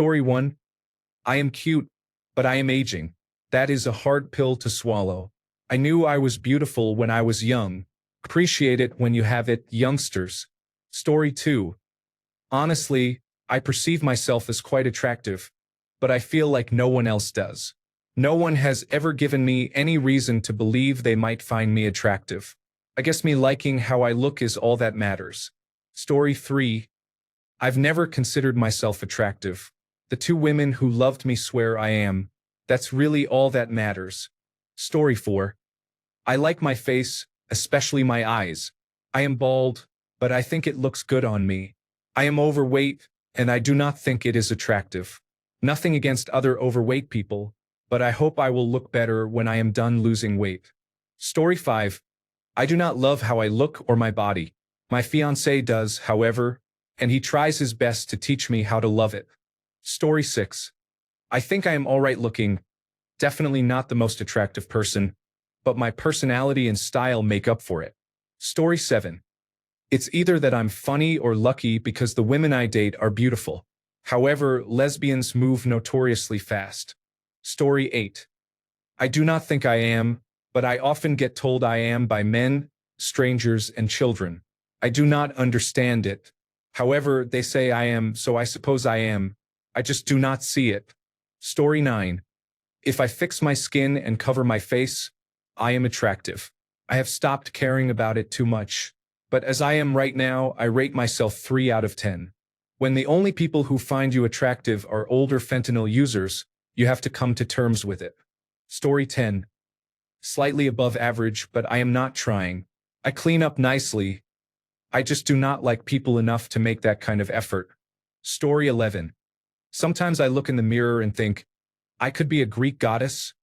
Story 1. I am cute, but I am aging. That is a hard pill to swallow. I knew I was beautiful when I was young. Appreciate it when you have it, youngsters. Story 2. Honestly, I perceive myself as quite attractive, but I feel like no one else does. No one has ever given me any reason to believe they might find me attractive. I guess me liking how I look is all that matters. Story 3. I've never considered myself attractive. The two women who loved me swear I am. That's really all that matters. Story 4. I like my face, especially my eyes. I am bald, but I think it looks good on me. I am overweight, and I do not think it is attractive. Nothing against other overweight people, but I hope I will look better when I am done losing weight. Story 5. I do not love how I look or my body. My fiancé does, however, and he tries his best to teach me how to love it. Story 6. I think I am alright looking, definitely not the most attractive person, but my personality and style make up for it. Story 7. It's either that I'm funny or lucky because the women I date are beautiful. However, lesbians move notoriously fast. Story 8. I do not think I am, but I often get told I am by men, strangers, and children. I do not understand it. However, they say I am, so I suppose I am. I just do not see it. Story 9. If I fix my skin and cover my face, I am attractive. I have stopped caring about it too much. But as I am right now, I rate myself 3 out of 10. When the only people who find you attractive are older fentanyl users, you have to come to terms with it. Story 10. Slightly above average, but I am not trying. I clean up nicely. I just do not like people enough to make that kind of effort. Story 11. Sometimes I look in the mirror and think, I could be a Greek goddess.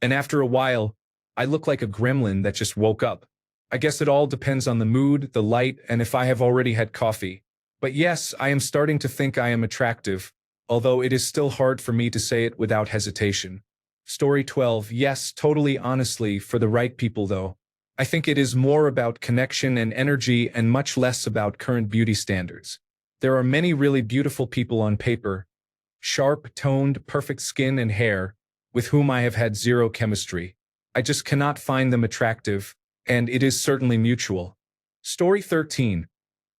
And after a while, I look like a gremlin that just woke up. I guess it all depends on the mood, the light, and if I have already had coffee. But yes, I am starting to think I am attractive, although it is still hard for me to say it without hesitation. Story 12. Yes, totally honestly, for the right people though. I think it is more about connection and energy and much less about current beauty standards. There are many really beautiful people on paper, sharp, toned, perfect skin and hair, with whom I have had zero chemistry. I just cannot find them attractive, and it is certainly mutual. Story 13.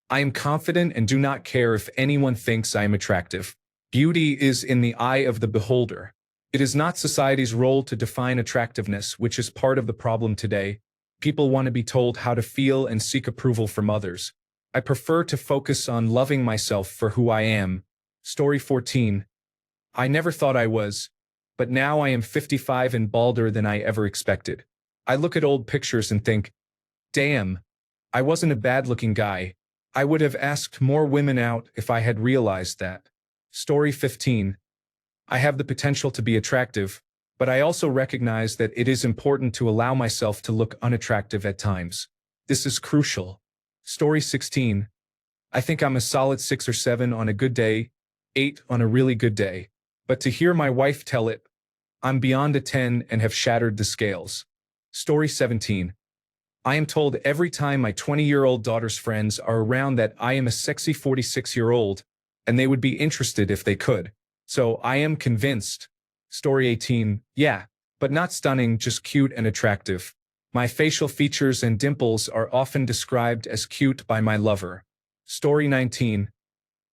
I am confident and do not care if anyone thinks I am attractive. Beauty is in the eye of the beholder. It is not society's role to define attractiveness, which is part of the problem today. People want to be told how to feel and seek approval from others. I prefer to focus on loving myself for who I am. Story 14. I never thought I was, but now I am 55 and balder than I ever expected. I look at old pictures and think, damn, I wasn't a bad-looking guy. I would have asked more women out if I had realized that. Story 15. I have the potential to be attractive, but I also recognize that it is important to allow myself to look unattractive at times. This is crucial. Story 16. I think I'm a solid 6 or 7 on a good day, 8 on a really good day. But to hear my wife tell it, I'm beyond a 10 and have shattered the scales. Story 17. I am told every time my 20-year-old daughter's friends are around that I am a sexy 46-year-old, and they would be interested if they could. So I am convinced. Story 18. Yeah, but not stunning, just cute and attractive. My facial features and dimples are often described as cute by my lover. Story 19.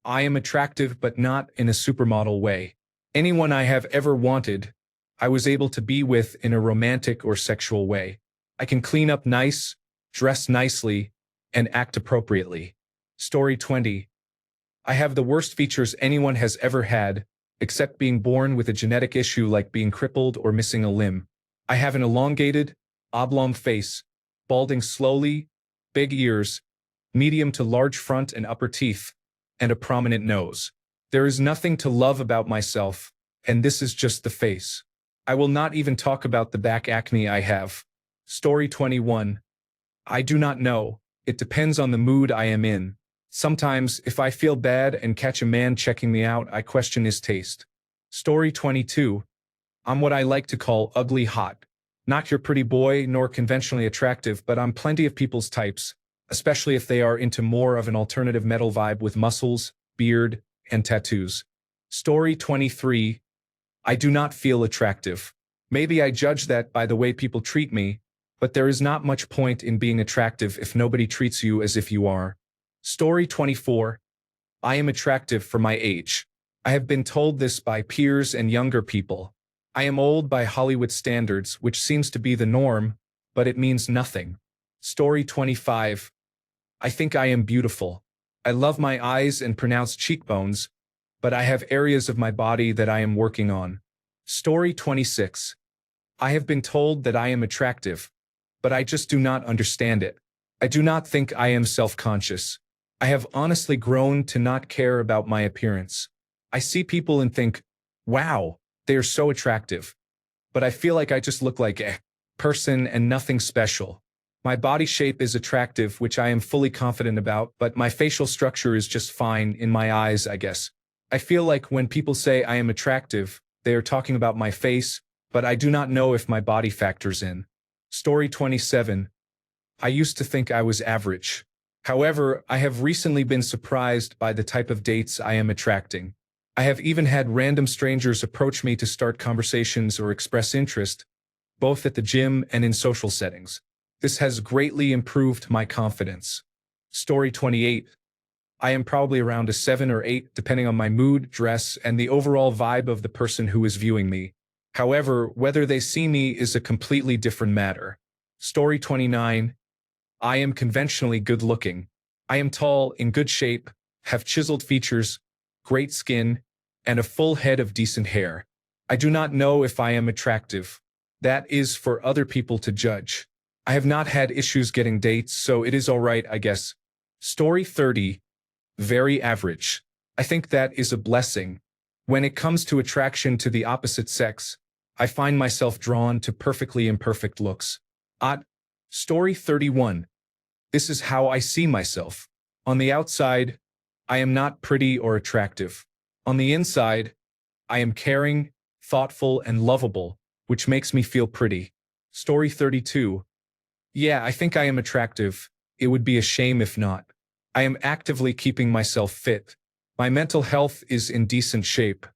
I am attractive but not in a supermodel way. Anyone I have ever wanted, I was able to be with in a romantic or sexual way. I can clean up nice, dress nicely, and act appropriately. Story 20. I have the worst features anyone has ever had, except being born with a genetic issue like being crippled or missing a limb. I have an elongated, oblong face, balding slowly, big ears, medium to large front and upper teeth, and a prominent nose. There is nothing to love about myself, and this is just the face. I will not even talk about the back acne I have. Story 21. I do not know. It depends on the mood I am in. Sometimes, if I feel bad and catch a man checking me out, I question his taste. Story 22. I'm what I like to call ugly hot. Not your pretty boy, nor conventionally attractive, but I'm plenty of people's types, especially if they are into more of an alternative metal vibe with muscles, beard, and tattoos. Story 23. I do not feel attractive. Maybe I judge that by the way people treat me, but there is not much point in being attractive if nobody treats you as if you are. Story 24. I am attractive for my age. I have been told this by peers and younger people. I am old by Hollywood standards, which seems to be the norm, but it means nothing. Story 25. I think I am beautiful. I love my eyes and pronounced cheekbones, but I have areas of my body that I am working on. Story 26. I have been told that I am attractive, but I just do not understand it. I do not think I am self-conscious. I have honestly grown to not care about my appearance. I see people and think, wow, they are so attractive. But I feel like I just look like a person and nothing special. My body shape is attractive, which I am fully confident about, but my facial structure is just fine in my eyes, I guess. I feel like when people say I am attractive, they are talking about my face, but I do not know if my body factors in. Story 27. I used to think I was average. However, I have recently been surprised by the type of dates I am attracting. I have even had random strangers approach me to start conversations or express interest, both at the gym and in social settings. This has greatly improved my confidence. Story 28. I am probably around a 7 or 8 depending on my mood, dress, and the overall vibe of the person who is viewing me. However, whether they see me is a completely different matter. Story 29. I am conventionally good looking. I am tall, in good shape, have chiseled features, great skin, and a full head of decent hair. I do not know if I am attractive. That is for other people to judge. I have not had issues getting dates, so it is alright, I guess. Story 30. Very average. I think that is a blessing. When it comes to attraction to the opposite sex, I find myself drawn to perfectly imperfect looks. Story 31. This is how I see myself. On the outside, I am not pretty or attractive. On the inside, I am caring, thoughtful, and lovable, which makes me feel pretty. Story 32. Yeah, I think I am attractive. It would be a shame if not. I am actively keeping myself fit. My mental health is in decent shape.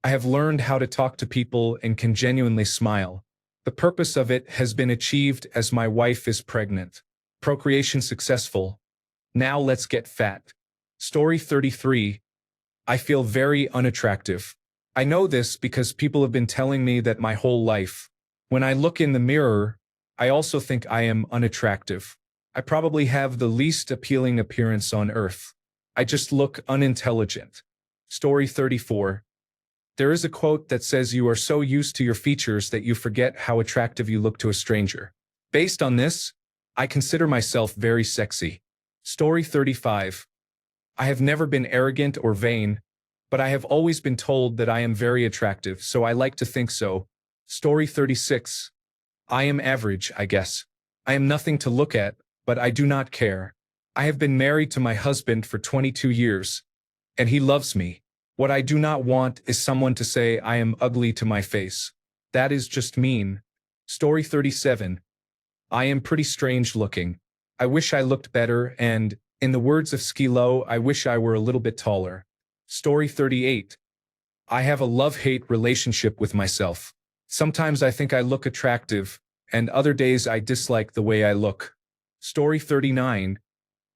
I have learned how to talk to people and can genuinely smile. The purpose of it has been achieved as my wife is pregnant. Procreation successful. Now let's get fat. Story 33. I feel very unattractive. I know this because people have been telling me that my whole life. When I look in the mirror, I also think I am unattractive. I probably have the least appealing appearance on earth. I just look unintelligent. Story 34. There is a quote that says you are so used to your features that you forget how attractive you look to a stranger. Based on this, I consider myself very sexy. Story 35. I have never been arrogant or vain, but I have always been told that I am very attractive, so I like to think so. Story 36. I am average, I guess. I am nothing to look at, but I do not care. I have been married to my husband for 22 years, and he loves me. What I do not want is someone to say I am ugly to my face. That is just mean. Story 37. I am pretty strange looking. I wish I looked better and, in the words of Skilo, I wish I were a little bit taller. Story 38. I have a love-hate relationship with myself. Sometimes I think I look attractive, and other days I dislike the way I look. Story 39.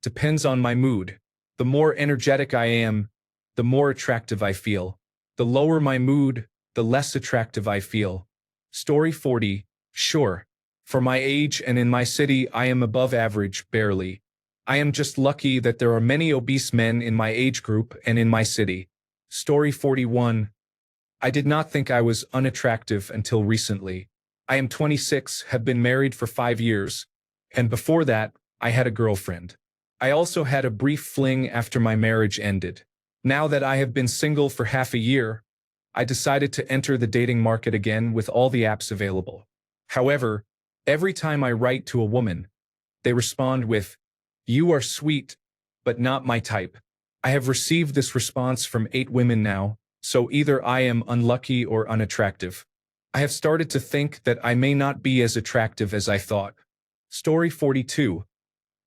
Depends on my mood. The more energetic I am, the more attractive I feel. The lower my mood, the less attractive I feel. Story 40. Sure. For my age and in my city, I am above average, barely. I am just lucky that there are many obese men in my age group and in my city. Story 41. I did not think I was unattractive until recently. I am 26, have been married for 5 years, and before that, I had a girlfriend. I also had a brief fling after my marriage ended. Now that I have been single for half a year, I decided to enter the dating market again with all the apps available. However, every time I write to a woman, they respond with, "You are sweet, but not my type." I have received this response from 8 women now, so either I am unlucky or unattractive. I have started to think that I may not be as attractive as I thought. Story 42.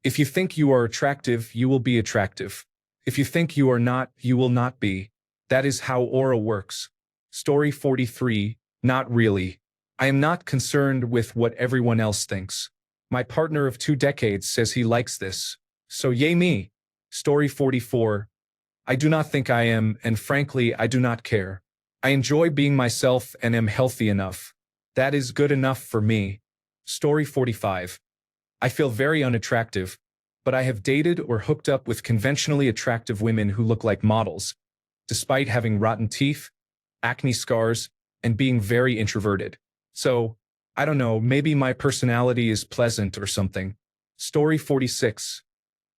If you think you are attractive, you will be attractive. If you think you are not, you will not be. That is how aura works. Story 43, not really. I am not concerned with what everyone else thinks. My partner of 2 decades says he likes this. So yay me. Story 44. I do not think I am, and frankly, I do not care. I enjoy being myself and am healthy enough. That is good enough for me. Story 45. I feel very unattractive, but I have dated or hooked up with conventionally attractive women who look like models, despite having rotten teeth, acne scars, and being very introverted. So, I don't know, maybe my personality is pleasant or something. Story 46.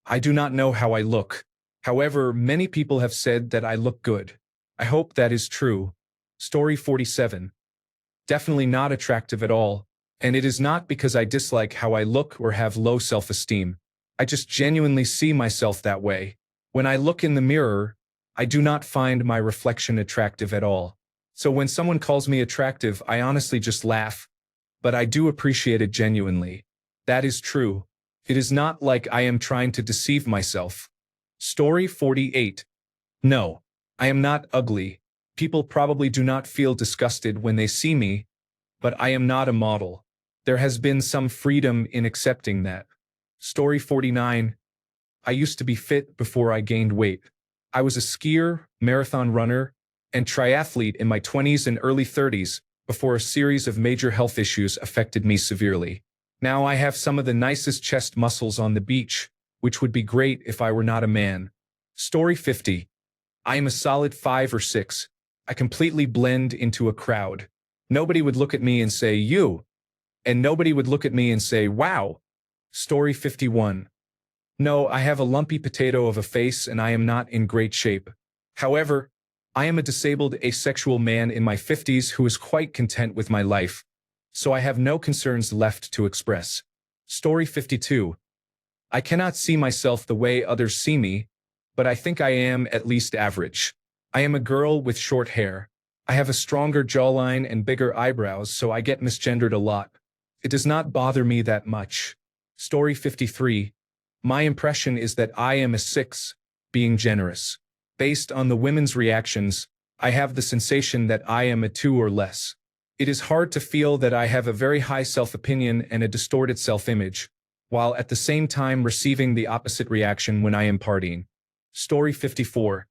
I do not know how I look. However, many people have said that I look good. I hope that is true. Story 47. Definitely not attractive at all, and it is not because I dislike how I look or have low self-esteem. I just genuinely see myself that way. When I look in the mirror, I do not find my reflection attractive at all. So when someone calls me attractive, I honestly just laugh. But I do appreciate it genuinely. That is true. It is not like I am trying to deceive myself. Story 48. No, I am not ugly. People probably do not feel disgusted when they see me, but I am not a model. There has been some freedom in accepting that. Story 49. I used to be fit before I gained weight. I was a skier, marathon runner, and triathlete in my 20s and early 30s before a series of major health issues affected me severely. Now I have some of the nicest chest muscles on the beach, which would be great if I were not a man. Story 50. I am a solid 5 or 6. I completely blend into a crowd. Nobody would look at me and say, you. And nobody would look at me and say, wow. Story 51. No, I have a lumpy potato of a face and I am not in great shape. However, I am a disabled asexual man in my 50s who is quite content with my life. So I have no concerns left to express. Story 52. I cannot see myself the way others see me, but I think I am at least average. I am a girl with short hair. I have a stronger jawline and bigger eyebrows, so I get misgendered a lot. It does not bother me that much. Story 53. My impression is that I am a 6, being generous. Based on the women's reactions, I have the sensation that I am a 2 or less. It is hard to feel that I have a very high self-opinion and a distorted self-image, while at the same time receiving the opposite reaction when I am partying. Story 54.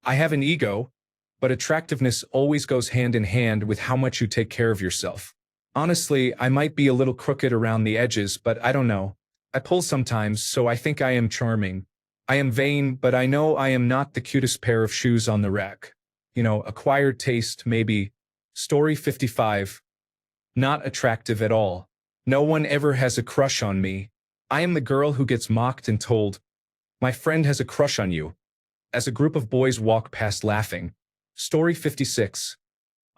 I have an ego, but attractiveness always goes hand in hand with how much you take care of yourself. Honestly, I might be a little crooked around the edges, but I don't know. I pull sometimes, so I think I am charming. I am vain, but I know I am not the cutest pair of shoes on the rack. Acquired taste, maybe. Story 55. Not attractive at all. No one ever has a crush on me. I am the girl who gets mocked and told, my friend has a crush on you, as a group of boys walk past laughing. Story 56.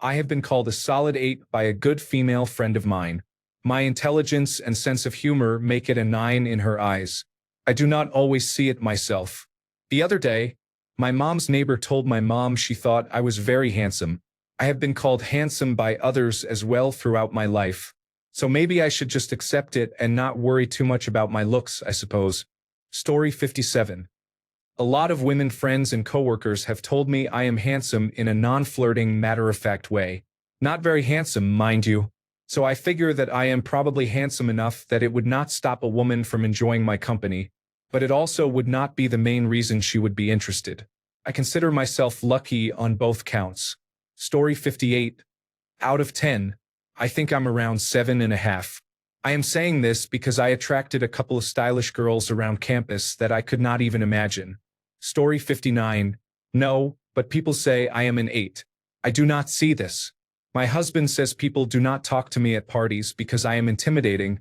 I have been called a solid 8 by a good female friend of mine. My intelligence and sense of humor make it a 9 in her eyes. I do not always see it myself. The other day, my mom's neighbor told my mom she thought I was very handsome. I have been called handsome by others as well throughout my life. So maybe I should just accept it and not worry too much about my looks, I suppose. Story 57. A lot of women friends and coworkers have told me I am handsome in a non-flirting, matter-of-fact way. Not very handsome, mind you. So I figure that I am probably handsome enough that it would not stop a woman from enjoying my company, but it also would not be the main reason she would be interested. I consider myself lucky on both counts. Story 58. Out of 10, I think I'm around 7.5. I am saying this because I attracted a couple of stylish girls around campus that I could not even imagine. Story 59. No, but people say I am an 8. I do not see this. My husband says people do not talk to me at parties because I am intimidating,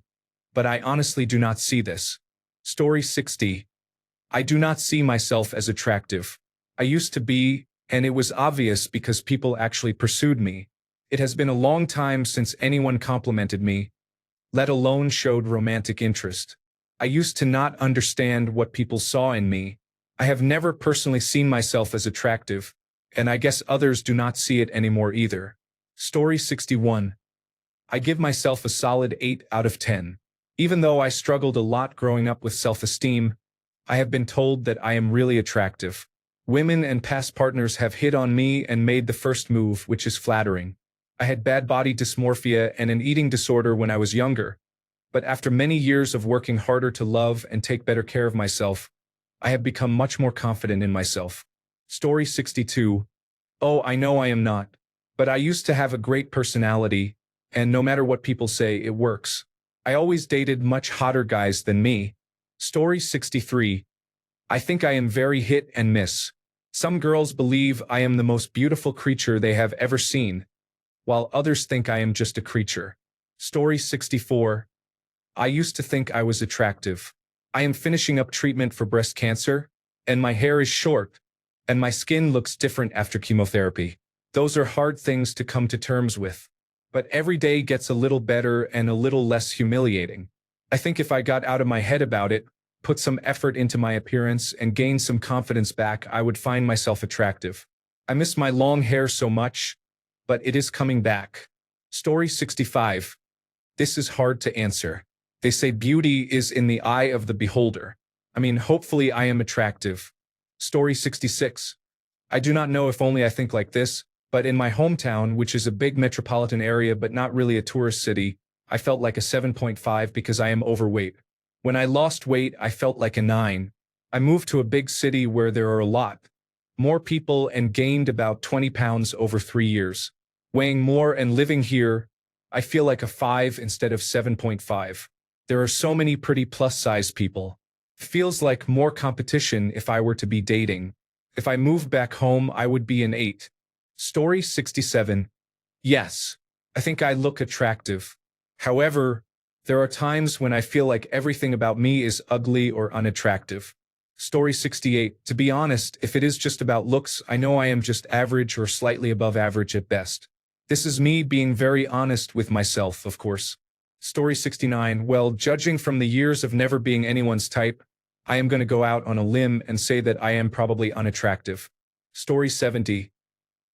but I honestly do not see this. Story 60. I do not see myself as attractive. I used to be, and it was obvious because people actually pursued me. It has been a long time since anyone complimented me, let alone showed romantic interest. I used to not understand what people saw in me. I have never personally seen myself as attractive, and I guess others do not see it anymore either. Story 61. I give myself a solid 8 out of 10. Even though I struggled a lot growing up with self-esteem, I have been told that I am really attractive. Women and past partners have hit on me and made the first move, which is flattering. I had bad body dysmorphia and an eating disorder when I was younger, but after many years of working harder to love and take better care of myself, I have become much more confident in myself. Story 62. Oh, I know I am not. But I used to have a great personality, and no matter what people say, it works. I always dated much hotter guys than me. Story 63. I think I am very hit and miss. Some girls believe I am the most beautiful creature they have ever seen, while others think I am just a creature. Story 64. I used to think I was attractive. I am finishing up treatment for breast cancer, and my hair is short, and my skin looks different after chemotherapy. Those are hard things to come to terms with. But every day gets a little better and a little less humiliating. I think if I got out of my head about it, put some effort into my appearance, and gained some confidence back, I would find myself attractive. I miss my long hair so much, but it is coming back. Story 65. This is hard to answer. They say beauty is in the eye of the beholder. I mean, hopefully I am attractive. Story 66. I do not know if only I think like this, but in my hometown, which is a big metropolitan area but not really a tourist city, I felt like a 7.5 because I am overweight. When I lost weight, I felt like a 9. I moved to a big city where there are a lot more people and gained about 20 pounds over 3 years. Weighing more and living here, I feel like a 5 instead of 7.5. There are so many pretty plus-size people. Feels like more competition if I were to be dating. If I moved back home, I would be an 8. Story 67. Yes, I think I look attractive. However, there are times when I feel like everything about me is ugly or unattractive. Story 68. To be honest, if it is just about looks, I know I am just average or slightly above average at best. This is me being very honest with myself, of course. Story 69. Well, judging from the years of never being anyone's type, I am going to go out on a limb and say that I am probably unattractive. Story 70.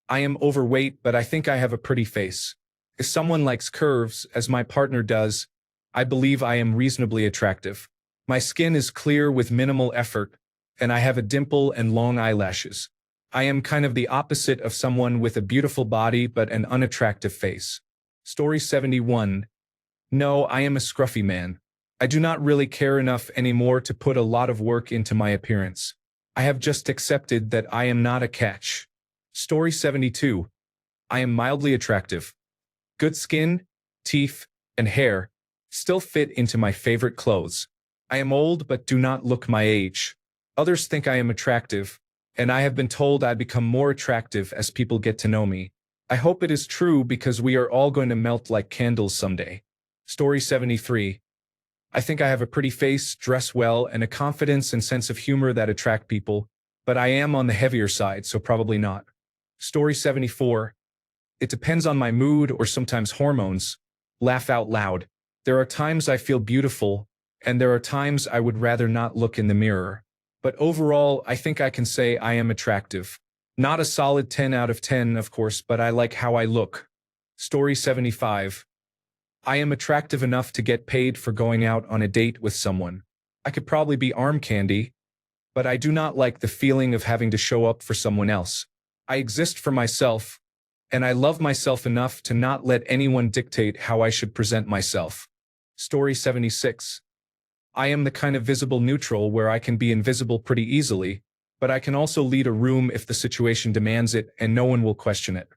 I am overweight, but I think I have a pretty face. If someone likes curves, as my partner does, I believe I am reasonably attractive. My skin is clear with minimal effort, and I have a dimple and long eyelashes. I am kind of the opposite of someone with a beautiful body but an unattractive face. Story 71. No, I am a scruffy man. I do not really care enough anymore to put a lot of work into my appearance. I have just accepted that I am not a catch. Story 72. I am mildly attractive. Good skin, teeth, and hair still fit into my favorite clothes. I am old but do not look my age. Others think I am attractive, and I have been told I become more attractive as people get to know me. I hope it is true because we are all going to melt like candles someday. Story 73. I think I have a pretty face, dress well, and a confidence and sense of humor that attract people, but I am on the heavier side, so probably not. Story 74. It depends on my mood or sometimes hormones. Laugh out loud. There are times I feel beautiful, and there are times I would rather not look in the mirror. But overall, I think I can say I am attractive. Not a solid 10 out of 10, of course, but I like how I look. Story 75. I am attractive enough to get paid for going out on a date with someone. I could probably be arm candy, but I do not like the feeling of having to show up for someone else. I exist for myself, and I love myself enough to not let anyone dictate how I should present myself. Story 76. I am the kind of visible neutral where I can be invisible pretty easily, but I can also lead a room if the situation demands it and no one will question it.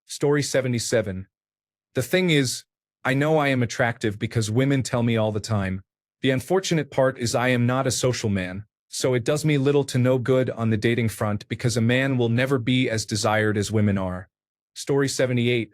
Story 77. The thing is, I know I am attractive because women tell me all the time. The unfortunate part is I am not a social man, so it does me little to no good on the dating front because a man will never be as desired as women are. Story 78.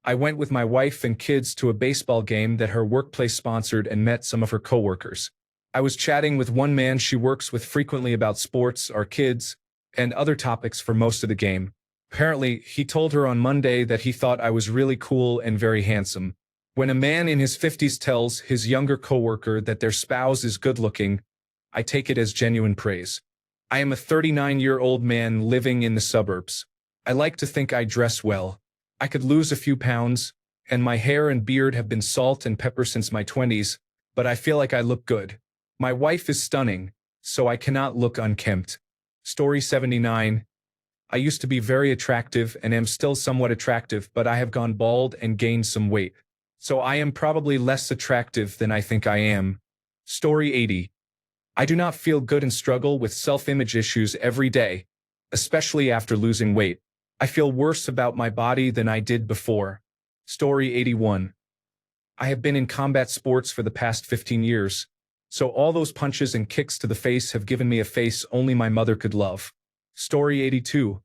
I went with my wife and kids to a baseball game that her workplace sponsored and met some of her coworkers. I was chatting with one man she works with frequently about sports, our kids, and other topics for most of the game. Apparently, he told her on Monday that he thought I was really cool and very handsome. When a man in his 50s tells his younger coworker that their spouse is good-looking, I take it as genuine praise. I am a 39-year-old man living in the suburbs. I like to think I dress well. I could lose a few pounds, and my hair and beard have been salt and pepper since my 20s, but I feel like I look good. My wife is stunning, so I cannot look unkempt. Story 79. I used to be very attractive and am still somewhat attractive, but I have gone bald and gained some weight. So I am probably less attractive than I think I am. Story 80. I do not feel good and struggle with self-image issues every day, especially after losing weight. I feel worse about my body than I did before. Story 81. I have been in combat sports for the past 15 years, so all those punches and kicks to the face have given me a face only my mother could love. Story 82.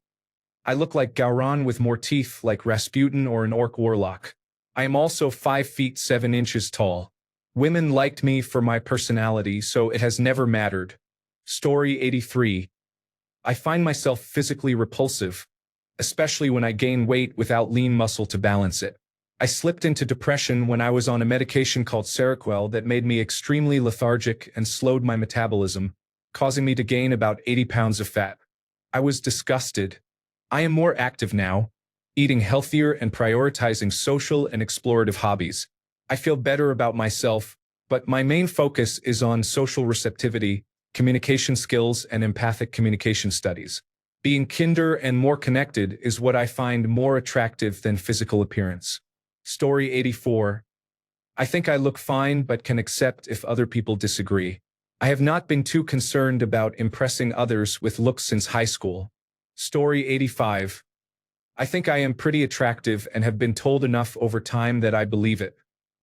I look like Gowron with more teeth like Rasputin or an orc warlock. I am also 5 feet 7 inches tall. Women liked me for my personality, so it has never mattered. Story 83. I find myself physically repulsive, especially when I gain weight without lean muscle to balance it. I slipped into depression when I was on a medication called Seroquel that made me extremely lethargic and slowed my metabolism, causing me to gain about 80 pounds of fat. I was disgusted. I am more active now, eating healthier and prioritizing social and explorative hobbies. I feel better about myself, but my main focus is on social receptivity, communication skills, and empathic communication studies. Being kinder and more connected is what I find more attractive than physical appearance. Story 84. I think I look fine but can accept if other people disagree. I have not been too concerned about impressing others with looks since high school. Story 85. I think I am pretty attractive and have been told enough over time that I believe it.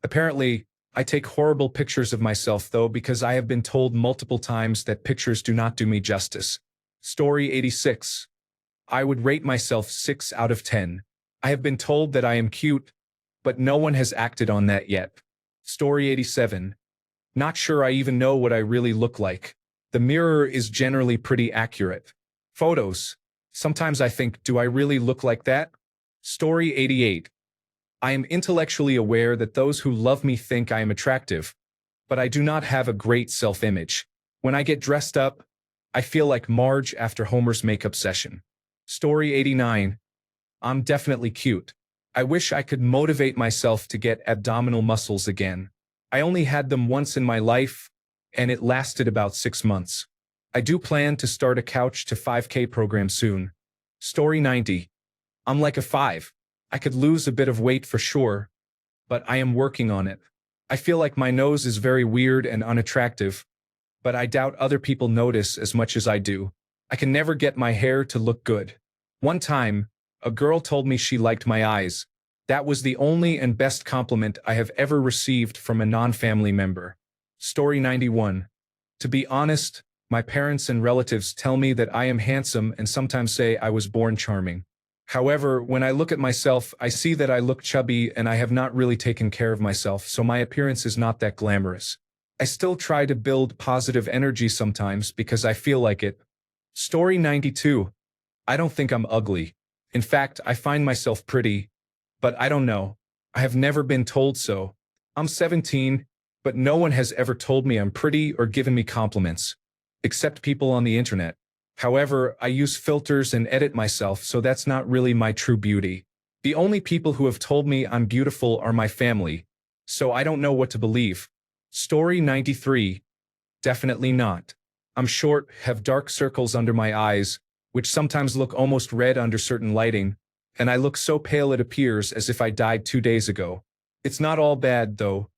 Apparently, I take horrible pictures of myself though because I have been told multiple times that pictures do not do me justice. Story 86. I would rate myself 6 out of 10. I have been told that I am cute, but no one has acted on that yet. Story 87. Not sure I even know what I really look like. The mirror is generally pretty accurate. Photos. Sometimes I think, do I really look like that? Story 88. I am intellectually aware that those who love me think I am attractive, but I do not have a great self-image. When I get dressed up, I feel like Marge after Homer's makeup session. Story 89. I'm definitely cute. I wish I could motivate myself to get abdominal muscles again. I only had them once in my life, and it lasted about 6 months. I do plan to start a couch to 5K program soon. Story 90. I'm like a 5. I could lose a bit of weight for sure, but I am working on it. I feel like my nose is very weird and unattractive, but I doubt other people notice as much as I do. I can never get my hair to look good. One time, a girl told me she liked my eyes. That was the only and best compliment I have ever received from a non-family member. Story 91. To be honest, my parents and relatives tell me that I am handsome and sometimes say I was born charming. However, when I look at myself, I see that I look chubby and I have not really taken care of myself, so my appearance is not that glamorous. I still try to build positive energy sometimes because I feel like it. Story 92. I don't think I'm ugly. In fact, I find myself pretty, but I don't know. I have never been told so. I'm 17, but no one has ever told me I'm pretty or given me compliments, except people on the internet. However, I use filters and edit myself, so that's not really my true beauty. The only people who have told me I'm beautiful are my family, so I don't know what to believe. Story 93. Definitely not. I'm short, have dark circles under my eyes, which sometimes look almost red under certain lighting, and I look so pale it appears as if I died 2 days ago. It's not all bad, though.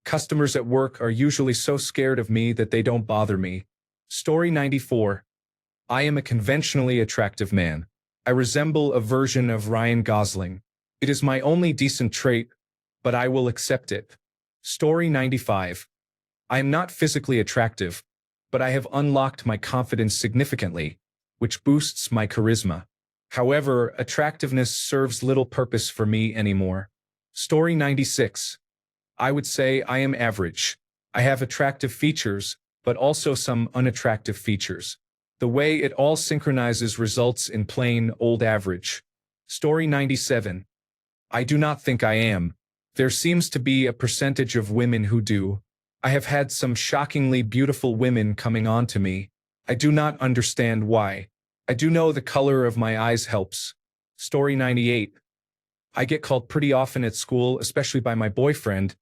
Customers at work are usually so scared of me that they don't bother me. Story 94. I am a conventionally attractive man. I resemble a version of Ryan Gosling. It is my only decent trait, but I will accept it. Story 95. I am not physically attractive, but I have unlocked my confidence significantly, which boosts my charisma. However, attractiveness serves little purpose for me anymore. Story 96. I would say I am average. I have attractive features, but also some unattractive features. The way it all synchronizes results in plain old average. Story 97. I do not think I am. There seems to be a percentage of women who do. I have had some shockingly beautiful women coming on to me. I do not understand why. I do know the color of my eyes helps. Story 98. I get called pretty often at school, especially by my boyfriend,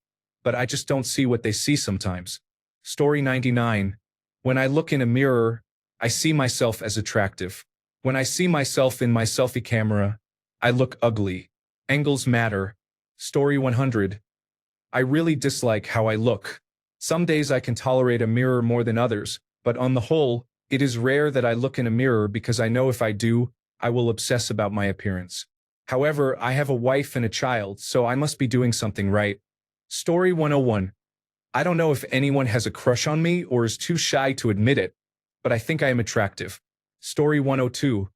but I just don't see what they see sometimes. Story 99. When I look in a mirror, I see myself as attractive. When I see myself in my selfie camera, I look ugly. Angles matter. Story 100. I really dislike how I look. Some days I can tolerate a mirror more than others, but on the whole, it is rare that I look in a mirror because I know if I do, I will obsess about my appearance. However, I have a wife and a child, so I must be doing something right. Story 101. I don't know if anyone has a crush on me or is too shy to admit it, but I think I am attractive. Story 102.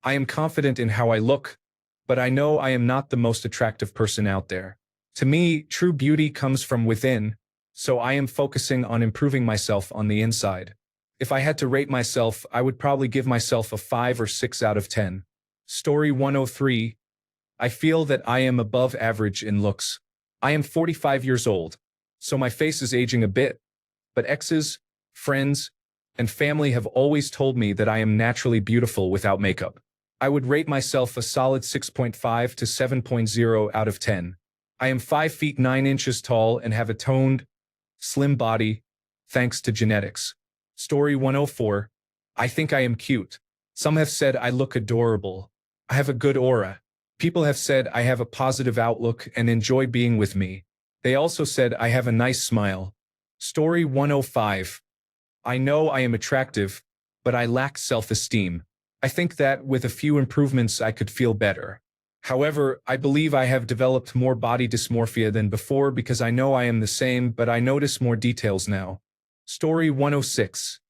I am confident in how I look, but I know I am not the most attractive person out there. To me, true beauty comes from within, so I am focusing on improving myself on the inside. If I had to rate myself, I would probably give myself a 5 or 6 out of 10. Story 103. I feel that I am above average in looks. I am 45 years old, so my face is aging a bit, but exes, friends, and family have always told me that I am naturally beautiful without makeup. I would rate myself a solid 6.5 to 7.0 out of 10. I am 5 feet 9 inches tall and have a toned, slim body, thanks to genetics. Story 104. I think I am cute. Some have said I look adorable. I have a good aura. People have said I have a positive outlook and enjoy being with me. They also said I have a nice smile. Story 105. I know I am attractive, but I lack self-esteem. I think that with a few improvements I could feel better. However, I believe I have developed more body dysmorphia than before because I know I am the same, but I notice more details now. Story 106.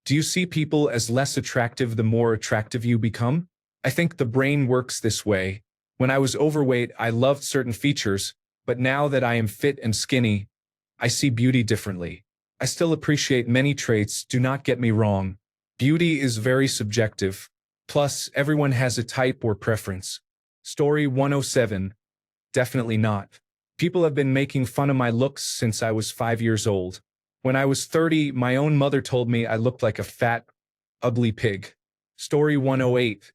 Do you see people as less attractive the more attractive you become? I think the brain works this way. When I was overweight, I loved certain features, but now that I am fit and skinny, I see beauty differently. I still appreciate many traits, do not get me wrong. Beauty is very subjective. Plus, everyone has a type or preference. Story 107. Definitely not. People have been making fun of my looks since I was 5 years old. When I was 30, my own mother told me I looked like a fat, ugly pig. Story 108.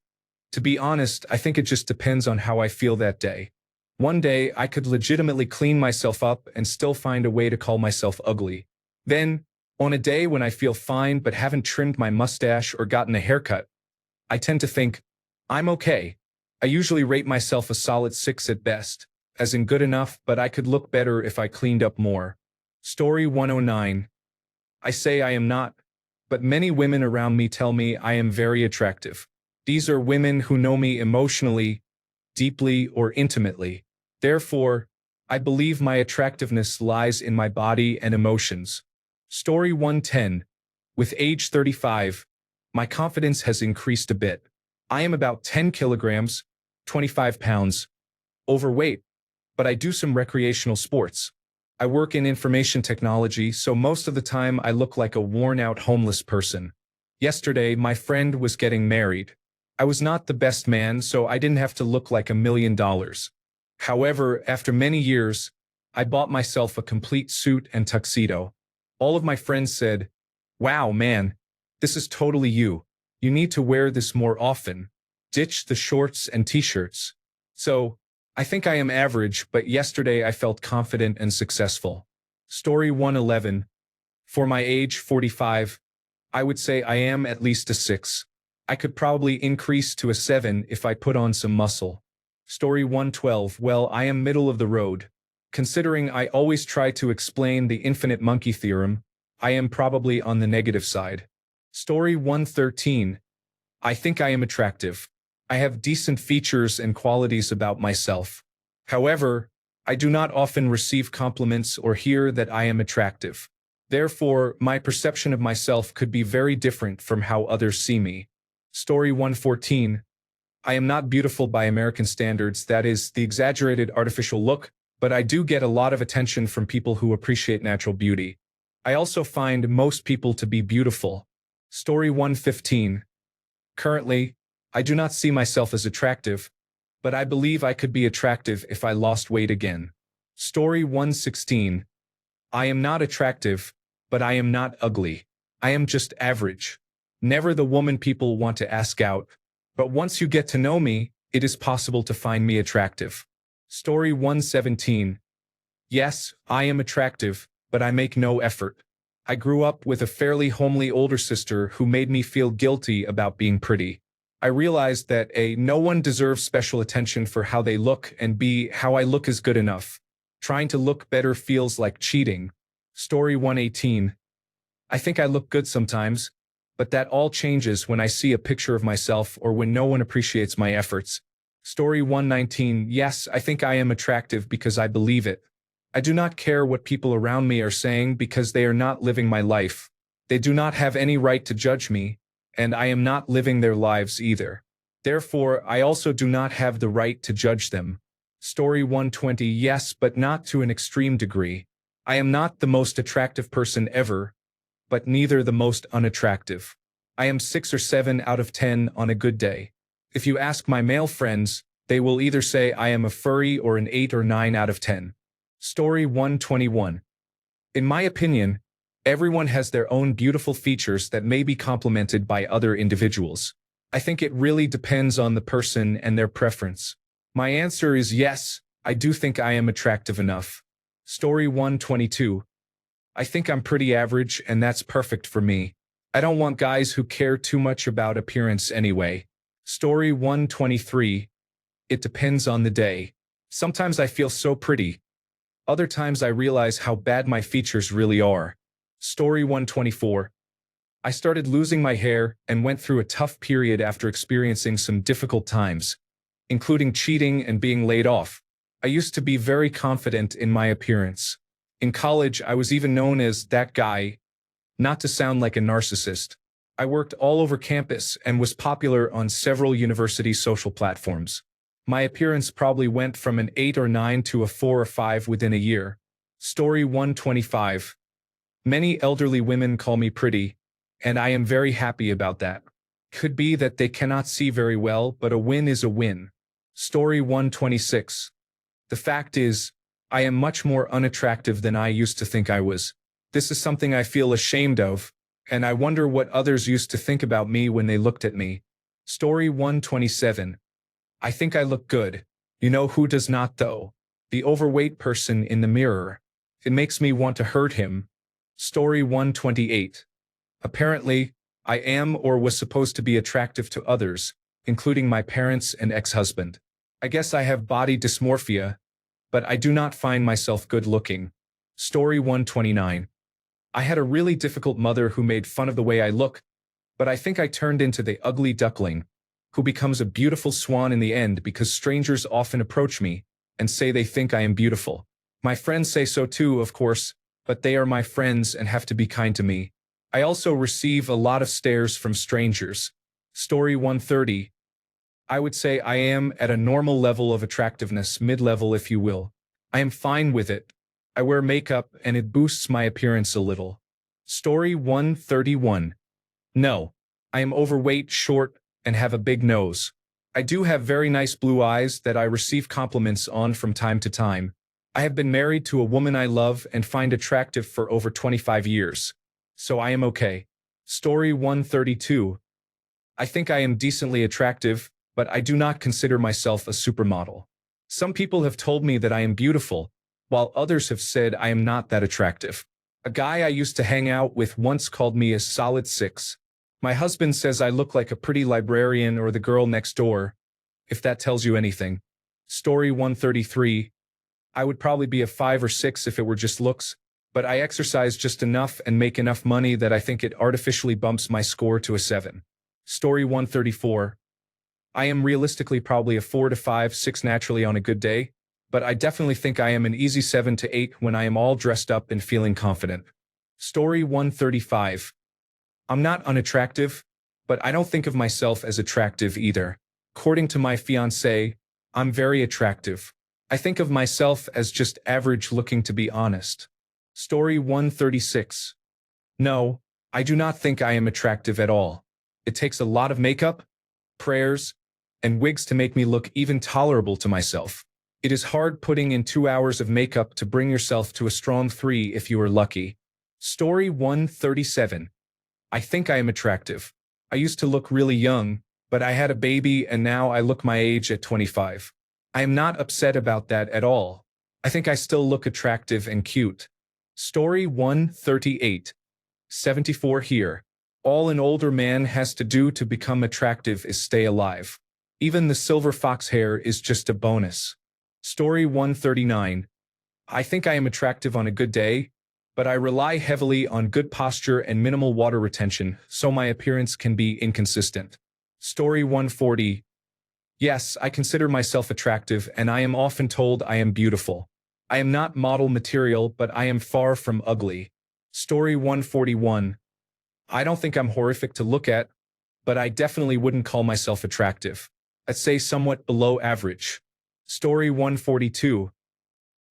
To be honest, I think it just depends on how I feel that day. One day, I could legitimately clean myself up and still find a way to call myself ugly. Then, on a day when I feel fine but haven't trimmed my mustache or gotten a haircut, I tend to think, I'm okay. I usually rate myself a solid 6 at best, as in good enough, but I could look better if I cleaned up more. Story 109. I say I am not, but many women around me tell me I am very attractive. These are women who know me emotionally, deeply, or intimately. Therefore, I believe my attractiveness lies in my body and emotions. Story 110. With age 35, my confidence has increased a bit. I am about 10 kilograms, 25 pounds, overweight, but I do some recreational sports. I work in information technology, so most of the time I look like a worn-out homeless person. Yesterday, my friend was getting married. I was not the best man, so I didn't have to look like $1 million. However, after many years, I bought myself a complete suit and tuxedo. All of my friends said, "Wow, man, this is totally you. You need to wear this more often. Ditch the shorts and t-shirts." So, I think I am average, but yesterday I felt confident and successful. Story 111. For my age, 45, I would say I am at least a 6. I could probably increase to a 7 if I put on some muscle. Story 112. Well, I am middle of the road. Considering I always try to explain the infinite monkey theorem, I am probably on the negative side. Story 113. I think I am attractive. I have decent features and qualities about myself. However, I do not often receive compliments or hear that I am attractive. Therefore, my perception of myself could be very different from how others see me. Story 114. I am not beautiful by American standards, that is, the exaggerated artificial look, but I do get a lot of attention from people who appreciate natural beauty. I also find most people to be beautiful. Story 115. Currently, I do not see myself as attractive, but I believe I could be attractive if I lost weight again. Story 116. I am not attractive, but I am not ugly. I am just average. Never the woman people want to ask out, but once you get to know me, it is possible to find me attractive. Story 117. Yes, I am attractive, but I make no effort. I grew up with a fairly homely older sister who made me feel guilty about being pretty. I realized that A, no one deserves special attention for how they look, and B, how I look is good enough. Trying to look better feels like cheating. Story 118. I think I look good sometimes, but that all changes when I see a picture of myself or when no one appreciates my efforts. Story 119. Yes, I think I am attractive because I believe it. I do not care what people around me are saying because they are not living my life. They do not have any right to judge me, and I am not living their lives either. Therefore, I also do not have the right to judge them. Story 120. Yes, but not to an extreme degree. I am not the most attractive person ever, but neither the most unattractive. I am 6 or 7 out of 10 on a good day. If you ask my male friends, they will either say I am a furry or an 8 or 9 out of 10. Story 121. In my opinion, everyone has their own beautiful features that may be complemented by other individuals. I think it really depends on the person and their preference. My answer is yes, I do think I am attractive enough. Story 122. I think I'm pretty average, and that's perfect for me. I don't want guys who care too much about appearance anyway. Story 123. It depends on the day. Sometimes I feel so pretty. Other times I realize how bad my features really are. Story 124. I started losing my hair and went through a tough period after experiencing some difficult times, including cheating and being laid off. I used to be very confident in my appearance. In college, I was even known as that guy, not to sound like a narcissist. I worked all over campus and was popular on several university social platforms. My appearance probably went from an 8 or 9 to a 4 or 5 within a year. Story 125. Many elderly women call me pretty, and I am very happy about that. Could be that they cannot see very well, but a win is a win. Story 126. The fact is, I am much more unattractive than I used to think I was. This is something I feel ashamed of, and I wonder what others used to think about me when they looked at me. Story 127. I think I look good. You know who does not though? The overweight person in the mirror. It makes me want to hurt him. Story 128. Apparently, I am or was supposed to be attractive to others, including my parents and ex-husband. I guess I have body dysmorphia, but I do not find myself good-looking. Story 129. I had a really difficult mother who made fun of the way I look, but I think I turned into the ugly duckling, who becomes a beautiful swan in the end because strangers often approach me and say they think I am beautiful. My friends say so too, of course, but they are my friends and have to be kind to me. I also receive a lot of stares from strangers. Story 130. I would say I am at a normal level of attractiveness, mid-level if you will. I am fine with it. I wear makeup and it boosts my appearance a little. Story 131. No. I am overweight, short, and have a big nose. I do have very nice blue eyes that I receive compliments on from time to time. I have been married to a woman I love and find attractive for over 25 years. So I am okay. Story 132. I think I am decently attractive, but I do not consider myself a supermodel. Some people have told me that I am beautiful, while others have said I am not that attractive. A guy I used to hang out with once called me a solid 6. My husband says I look like a pretty librarian or the girl next door, if that tells you anything. Story 133. I would probably be a 5 or 6 if it were just looks, but I exercise just enough and make enough money that I think it artificially bumps my score to a 7. Story 134. I am realistically probably a 4 to 5, 6 naturally on a good day, but I definitely think I am an easy 7 to 8 when I am all dressed up and feeling confident. Story 135. I'm not unattractive, but I don't think of myself as attractive either. According to my fiancé, I'm very attractive. I think of myself as just average looking, to be honest. Story 136. No, I do not think I am attractive at all. It takes a lot of makeup, prayers, and wigs to make me look even tolerable to myself. It is hard putting in 2 hours of makeup to bring yourself to a strong 3 if you are lucky. Story 137. I think I am attractive. I used to look really young, but I had a baby and now I look my age at 25. I am not upset about that at all. I think I still look attractive and cute. Story 138. 74 here. All an older man has to do to become attractive is stay alive. Even the silver fox hair is just a bonus. Story 139. I think I am attractive on a good day, but I rely heavily on good posture and minimal water retention, so my appearance can be inconsistent. Story 140. Yes, I consider myself attractive, and I am often told I am beautiful. I am not model material, but I am far from ugly. Story 141. I don't think I'm horrific to look at, but I definitely wouldn't call myself attractive. I'd say somewhat below average. Story 142.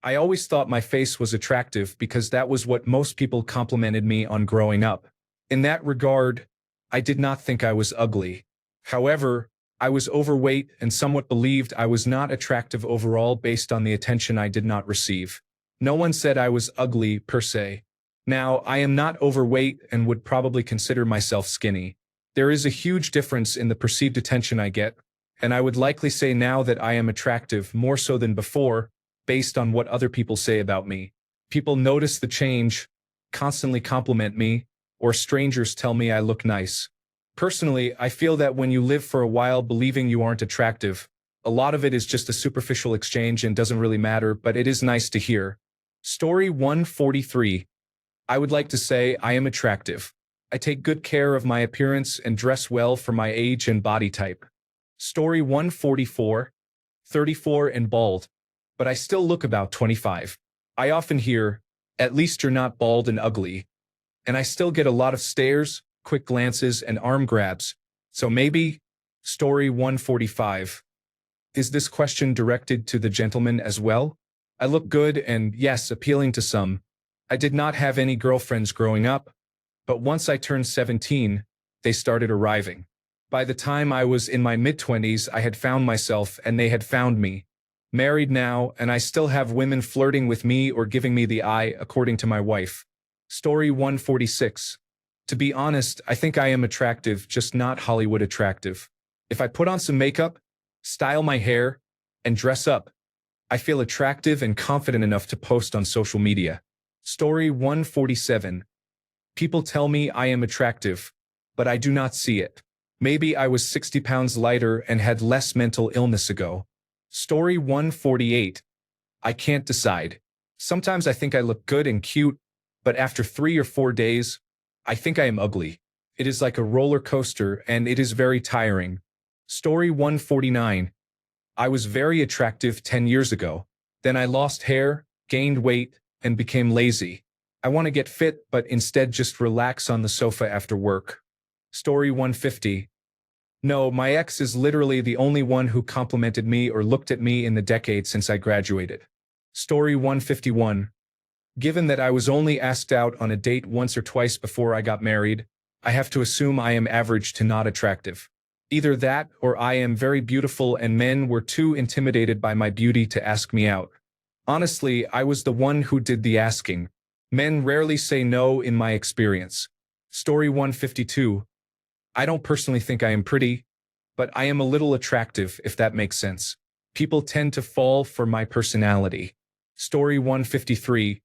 I always thought my face was attractive because that was what most people complimented me on growing up. In that regard, I did not think I was ugly. However, I was overweight and somewhat believed I was not attractive overall based on the attention I did not receive. No one said I was ugly per se. Now, I am not overweight and would probably consider myself skinny. There is a huge difference in the perceived attention I get, and I would likely say now that I am attractive more so than before, based on what other people say about me. People notice the change, constantly compliment me, or strangers tell me I look nice. Personally, I feel that when you live for a while believing you aren't attractive, a lot of it is just a superficial exchange and doesn't really matter, but it is nice to hear. Story 143. I would like to say I am attractive. I take good care of my appearance and dress well for my age and body type. Story 144. 34 and bald, but I still look about 25. I often hear, at least you're not bald and ugly. And I still get a lot of stares, quick glances, and arm grabs. So maybe. Story 145. Is this question directed to the gentleman as well? I look good and, yes, appealing to some. I did not have any girlfriends growing up, but once I turned 17, they started arriving. By the time I was in my mid-20s, I had found myself and they had found me. Married now, and I still have women flirting with me or giving me the eye, according to my wife. Story 146. To be honest, I think I am attractive, just not Hollywood attractive. If I put on some makeup, style my hair, and dress up, I feel attractive and confident enough to post on social media. Story 147. People tell me I am attractive, but I do not see it. Maybe I was 60 pounds lighter and had less mental illness ago. Story 148. I can't decide. Sometimes I think I look good and cute, but after 3 or 4 days, I think I am ugly. It is like a roller coaster and it is very tiring. Story 149. I was very attractive 10 years ago. Then I lost hair, gained weight, and became lazy. I want to get fit, but instead just relax on the sofa after work. Story 150. No, my ex is literally the only one who complimented me or looked at me in the decade since I graduated. Story 151. Given that I was only asked out on a date once or twice before I got married, I have to assume I am average to not attractive. Either that or I am very beautiful and men were too intimidated by my beauty to ask me out. Honestly, I was the one who did the asking. Men rarely say no in my experience. Story 152. I don't personally think I am pretty, but I am a little attractive, if that makes sense. People tend to fall for my personality. Story 153.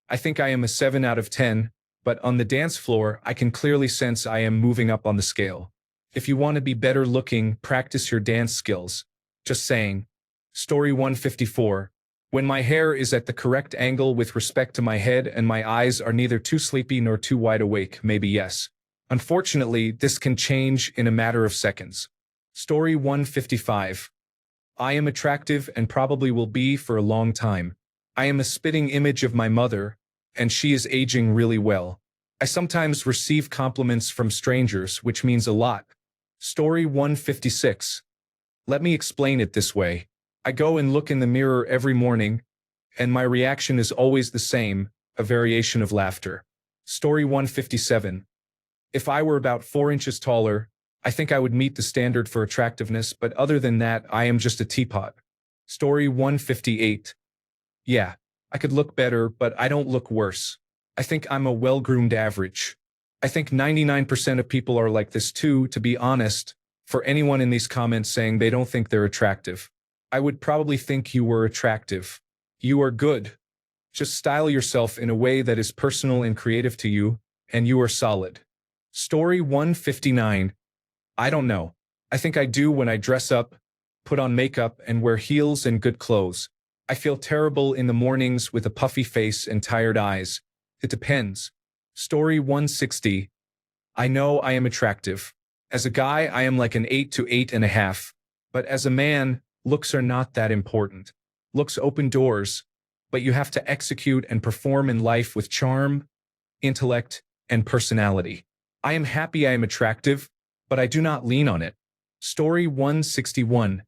I think I am a 7 out of 10, but on the dance floor, I can clearly sense I am moving up on the scale. If you want to be better looking, practice your dance skills. Just saying. Story 154. When my hair is at the correct angle with respect to my head and my eyes are neither too sleepy nor too wide awake, maybe yes. Unfortunately, this can change in a matter of seconds. Story 155. I am attractive and probably will be for a long time. I am a spitting image of my mother, and she is aging really well. I sometimes receive compliments from strangers, which means a lot. Story 156. Let me explain it this way. I go and look in the mirror every morning, and my reaction is always the same, a variation of laughter. Story 157. If I were about 4 inches taller, I think I would meet the standard for attractiveness, but other than that, I am just a teapot. Story 158. Yeah, I could look better, but I don't look worse. I think I'm a well-groomed average. I think 99% of people are like this too, to be honest. For anyone in these comments saying they don't think they're attractive, I would probably think you were attractive. You are good. Just style yourself in a way that is personal and creative to you, and you are solid. Story 159. I don't know. I think I do when I dress up, put on makeup, and wear heels and good clothes. I feel terrible in the mornings with a puffy face and tired eyes. It depends. Story 160. I know I am attractive. As a guy, I am like an 8 to 8.5. But as a man, looks are not that important. Looks open doors, but you have to execute and perform in life with charm, intellect, and personality. I am happy I am attractive, but I do not lean on it. Story 161.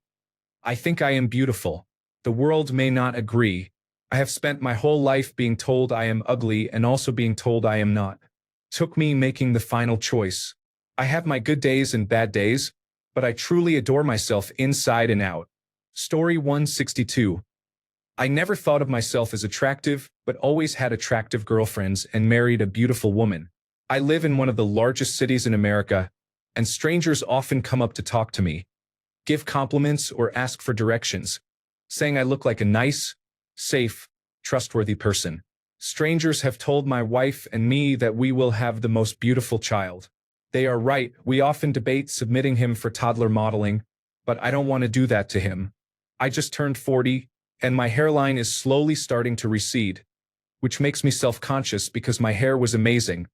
I think I am beautiful. The world may not agree. I have spent my whole life being told I am ugly and also being told I am not. Took me making the final choice. I have my good days and bad days, but I truly adore myself inside and out. Story 162. I never thought of myself as attractive, but always had attractive girlfriends and married a beautiful woman. I live in one of the largest cities in America, and strangers often come up to talk to me, give compliments, or ask for directions, saying I look like a nice, safe, trustworthy person. Strangers have told my wife and me that we will have the most beautiful child. They are right. We often debate submitting him for toddler modeling, but I don't want to do that to him. I just turned 40, and my hairline is slowly starting to recede, which makes me self-conscious because my hair was amazing.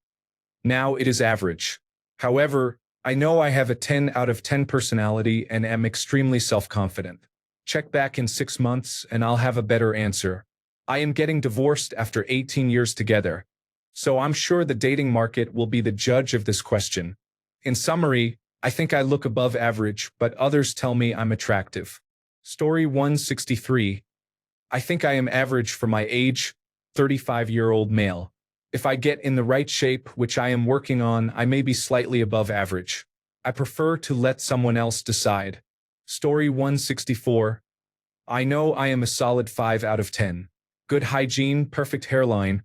Now it is average. However, I know I have a 10 out of 10 personality and am extremely self-confident. Check back in 6 months and I'll have a better answer. I am getting divorced after 18 years together, so I'm sure the dating market will be the judge of this question. In summary, I think I look above average, but others tell me I'm attractive. Story 163. I think I am average for my age, 35-year-old male. If I get in the right shape, which I am working on, I may be slightly above average. I prefer to let someone else decide. Story 164. I know I am a solid 5 out of 10. Good hygiene, perfect hairline,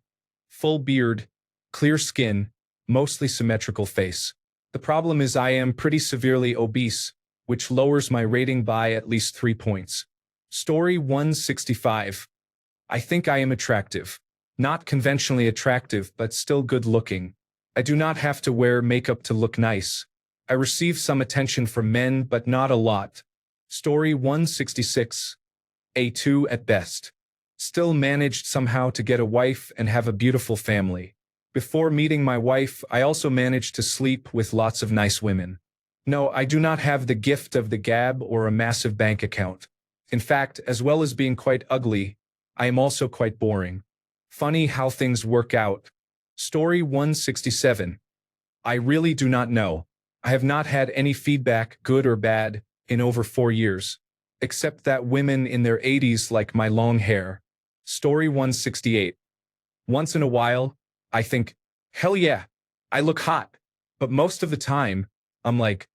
full beard, clear skin, mostly symmetrical face. The problem is I am pretty severely obese, which lowers my rating by at least 3 points. Story 165. I think I am attractive. Not conventionally attractive, but still good looking. I do not have to wear makeup to look nice. I receive some attention from men, but not a lot. Story 166. A2 at best. Still managed somehow to get a wife and have a beautiful family. Before meeting my wife, I also managed to sleep with lots of nice women. No, I do not have the gift of the gab or a massive bank account. In fact, as well as being quite ugly, I am also quite boring. Funny how things work out. Story 167. I really do not know. I have not had any feedback, good or bad, in over 4 years. Except that women in their 80s like my long hair. Story 168. Once in a while, I think, hell yeah, I look hot. But most of the time, I'm like,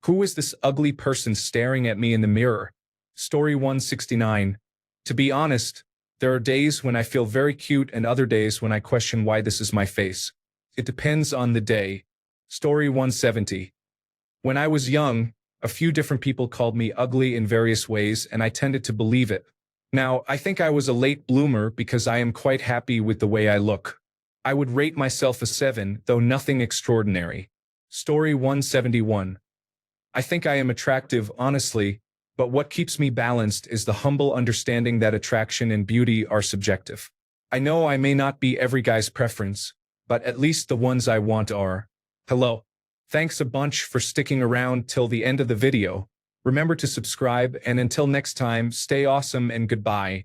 who is this ugly person staring at me in the mirror? Story 169. To be honest, there are days when I feel very cute and other days when I question why this is my face. It depends on the day. Story 170. When I was young, a few different people called me ugly in various ways and I tended to believe it. Now, I think I was a late bloomer because I am quite happy with the way I look. I would rate myself a 7, though nothing extraordinary. Story 171. I think I am attractive, honestly, but what keeps me balanced is the humble understanding that attraction and beauty are subjective. I know I may not be every guy's preference, but at least the ones I want are. Hello. Thanks a bunch for sticking around till the end of the video. Remember to subscribe, and until next time, stay awesome and goodbye.